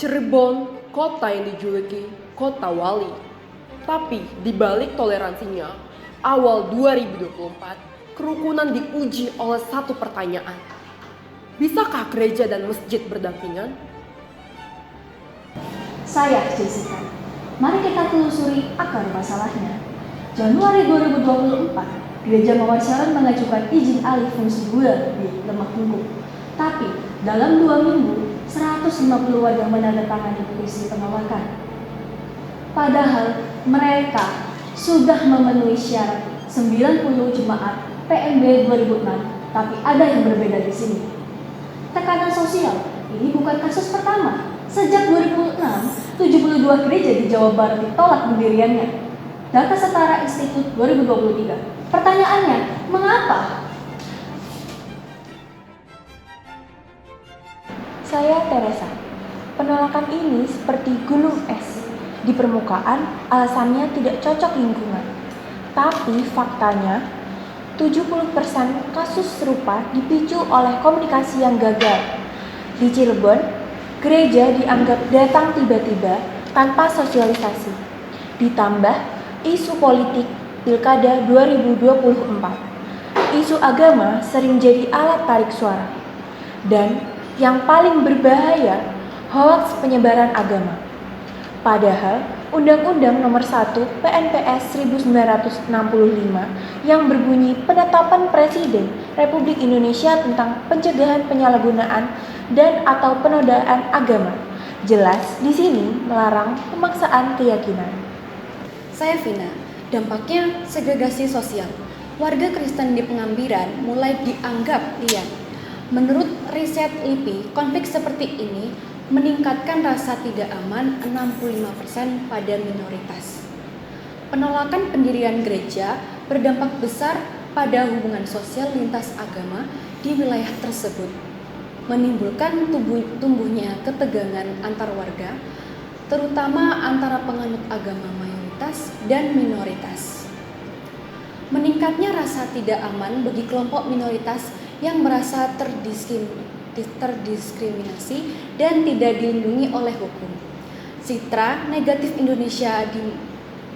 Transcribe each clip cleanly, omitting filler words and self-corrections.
Cirebon, kota yang dijuluki kota wali. Tapi di balik toleransinya, awal 2024, kerukunan diuji oleh satu pertanyaan. Bisakah gereja dan masjid berdampingan? Saya Jessica. Mari kita telusuri akar masalahnya. Januari 2024, Gereja Mawar Sharon mengajukan izin alih fungsi gudang di Lemah Tunggu. Tapi dalam 2 minggu, 150 warga menandatangani petisi penolakan. Padahal mereka sudah memenuhi syarat 90 jemaat PMB 2006, tapi ada yang berbeda di sini. Tekanan sosial ini bukan kasus pertama. Sejak 2006, 72 gereja di Jawa Barat ditolak pendiriannya. Data Setara Institut 2023. Pertanyaannya, mengapa? Saya Teresa. Penolakan ini seperti gunung es. Di permukaan, alasannya tidak cocok lingkungan. Tapi faktanya, 70% kasus serupa dipicu oleh komunikasi yang gagal. Di Cirebon, gereja dianggap datang tiba-tiba tanpa sosialisasi. Ditambah isu politik Pilkada 2024. Isu agama sering jadi alat tarik suara. Dan yang paling berbahaya, hoaks penyebaran agama. Padahal Undang-Undang Nomor 1 PNPS 1965 yang berbunyi penetapan Presiden Republik Indonesia tentang pencegahan penyalahgunaan dan atau penodaan agama jelas di sini melarang pemaksaan keyakinan. Saya Vina. Dampaknya segregasi sosial. Warga Kristen di Pengambiran mulai dianggap liar. Menurut riset LIPI, konflik seperti ini meningkatkan rasa tidak aman 65% pada minoritas. Penolakan pendirian gereja berdampak besar pada hubungan sosial lintas agama di wilayah tersebut, menimbulkan tumbuhnya ketegangan antar warga, terutama antara penganut agama mayoritas dan minoritas. Meningkatnya rasa tidak aman bagi kelompok minoritas yang merasa terdiskriminasi dan tidak dilindungi oleh hukum. Citra negatif Indonesia di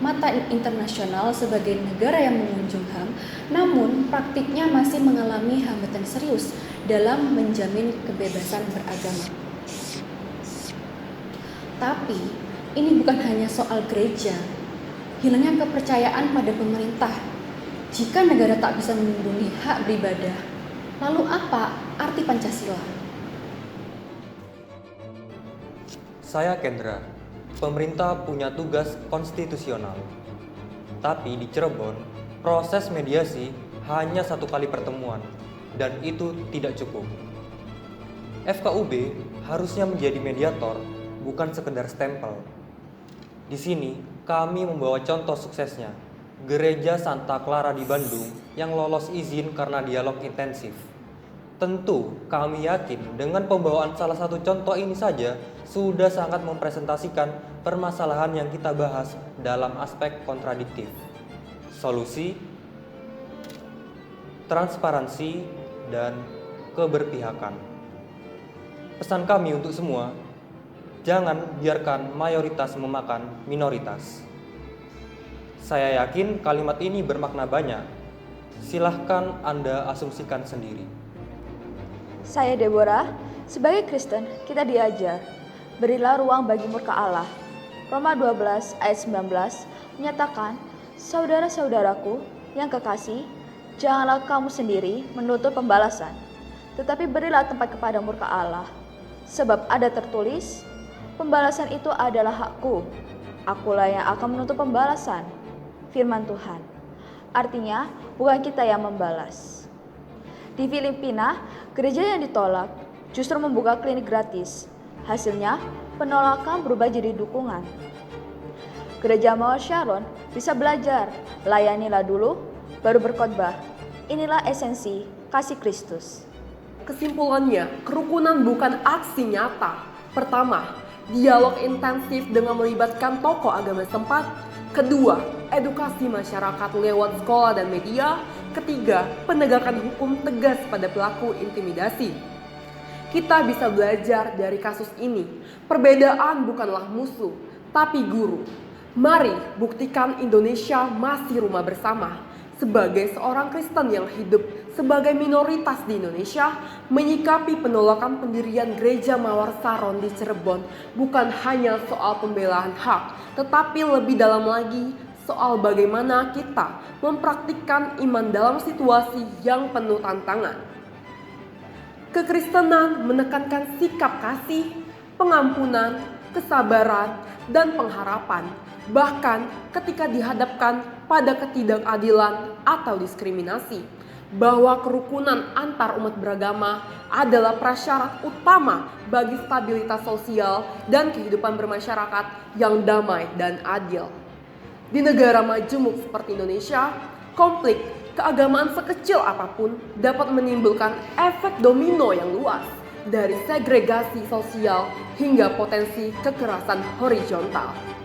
mata internasional sebagai negara yang mengunjung HAM, namun praktiknya masih mengalami hambatan serius dalam menjamin kebebasan beragama. Tapi ini bukan hanya soal gereja. Hilangnya kepercayaan pada pemerintah. Jika negara tak bisa melindungi hak beribadah, lalu apa arti Pancasila? Saya Kendra. Pemerintah punya tugas konstitusional. Tapi di Cirebon, proses mediasi hanya 1 kali pertemuan dan itu tidak cukup. FKUB harusnya menjadi mediator, bukan sekedar stempel. Di sini kami membawa contoh suksesnya. Gereja Santa Clara di Bandung yang lolos izin karena dialog intensif. Tentu kami yakin dengan pembawaan salah satu contoh ini saja sudah sangat mempresentasikan permasalahan yang kita bahas dalam aspek kontradiktif. Solusi, transparansi, dan keberpihakan. Pesan kami untuk semua, jangan biarkan mayoritas memakan minoritas. Saya yakin kalimat ini bermakna banyak. Silahkan Anda asumsikan sendiri. Saya Deborah. Sebagai Kristen, kita diajar, berilah ruang bagi murka Allah. Roma 12 ayat 19 menyatakan, saudara-saudaraku yang kekasih, janganlah kamu sendiri menuntut pembalasan, tetapi berilah tempat kepada murka Allah. Sebab ada tertulis, pembalasan itu adalah hakku, akulah yang akan menuntut pembalasan. Firman Tuhan. Artinya, bukan kita yang membalas. Di Filipina, gereja yang ditolak justru membuka klinik gratis. Hasilnya, penolakan berubah jadi dukungan. Gereja Mawar Sharon bisa belajar, layanilah dulu, baru berkhotbah. Inilah esensi kasih Kristus. Kesimpulannya, kerukunan bukan aksi nyata. Pertama, dialog intensif dengan melibatkan tokoh agama setempat. Kedua, edukasi masyarakat lewat sekolah dan media. Ketiga, penegakan hukum tegas pada pelaku intimidasi. kita bisa belajar dari kasus ini. Perbedaan bukanlah musuh, tapi guru. Mari buktikan Indonesia masih rumah bersama. Sebagai seorang Kristen yang hidup sebagai minoritas di Indonesia, menyikapi penolakan pendirian Gereja Mawar Saron di Cirebon bukan hanya soal pembelaan hak, tetapi lebih dalam lagi soal bagaimana kita mempraktikkan iman dalam situasi yang penuh tantangan. Kekristenan menekankan sikap kasih, pengampunan, kesabaran, dan pengharapan, bahkan ketika dihadapkan pada ketidakadilan atau diskriminasi, bahwa kerukunan antar umat beragama adalah prasyarat utama bagi stabilitas sosial dan kehidupan bermasyarakat yang damai dan adil. Di negara majemuk seperti Indonesia, konflik keagamaan sekecil apapun dapat menimbulkan efek domino yang luas, dari segregasi sosial hingga potensi kekerasan horizontal.